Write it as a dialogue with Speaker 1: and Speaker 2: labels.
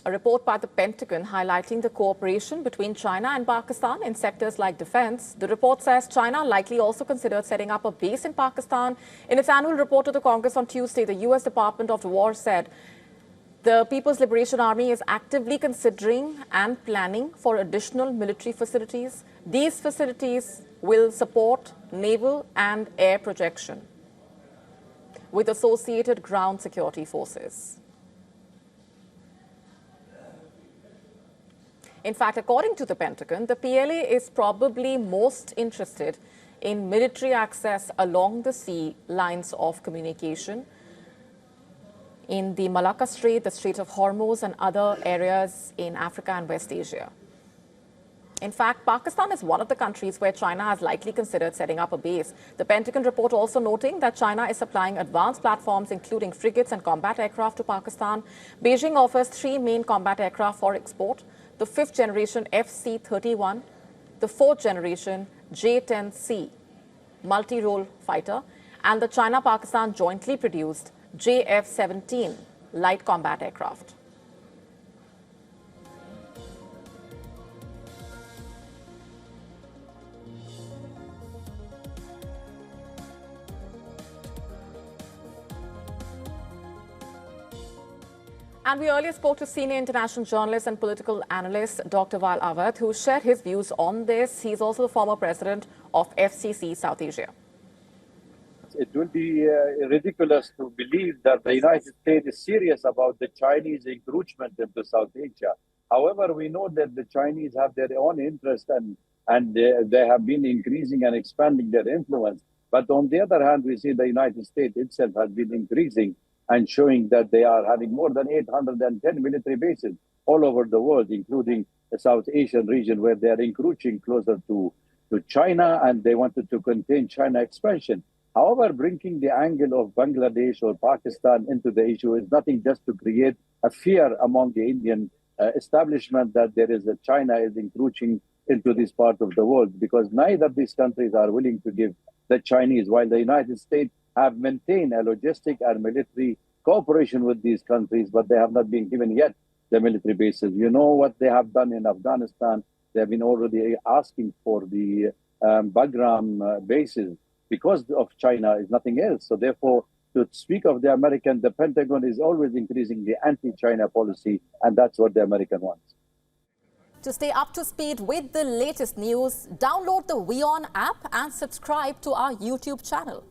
Speaker 1: A report by the Pentagon highlighting the cooperation between China and Pakistan in sectors like defense. The report says China likely also considered setting up a base in Pakistan. In its annual report to the Congress on Tuesday, the U.S. Department of War said the People's Liberation Army is actively considering and planning for additional military facilities. These facilities will support naval and air projection with associated ground security forces. In fact, according to the Pentagon, the PLA is probably most interested in military access along the sea lines of communication in the Malacca Strait, the Strait of Hormuz, and other areas in Africa and West Asia. In fact, Pakistan is one of the countries where China has likely considered setting up a base. The Pentagon report also noting that China is supplying advanced platforms, including frigates and combat aircraft, to Pakistan. Beijing offers 3 main combat aircraft for export: the 5th generation FC-31, the 4th generation J-10C multi-role fighter, and the China-Pakistan jointly produced JF-17 light combat aircraft. And we earlier spoke to senior international journalist and political analyst Dr. WION, who shared his views on this. He's also the former president of FCC South Asia.
Speaker 2: It will be ridiculous to believe that the United States is serious about the Chinese encroachment into South Asia. However, we know that the Chinese have their own interest and they have been increasing and expanding their influence. But on the other hand, we see the United States itself has been increasing and showing that they are having more than 810 military bases all over the world, including the South Asian region, where they are encroaching closer to China, and they wanted to contain China expansion. However, bringing the angle of Bangladesh or Pakistan into the issue is nothing just to create a fear among the Indian establishment that there is a China is encroaching into this part of the world, because neither of these countries are willing to give the Chinese, while the United States have maintained a logistic and military cooperation with these countries, but they have not been given yet the military bases. You know what they have done in Afghanistan. They have been already asking for the Bagram bases because of China is nothing else. So therefore, to speak of the American, the Pentagon is always increasing the anti-China policy, and that's what the American wants.
Speaker 1: To stay up to speed with the latest news, download the WION app and subscribe to our YouTube channel.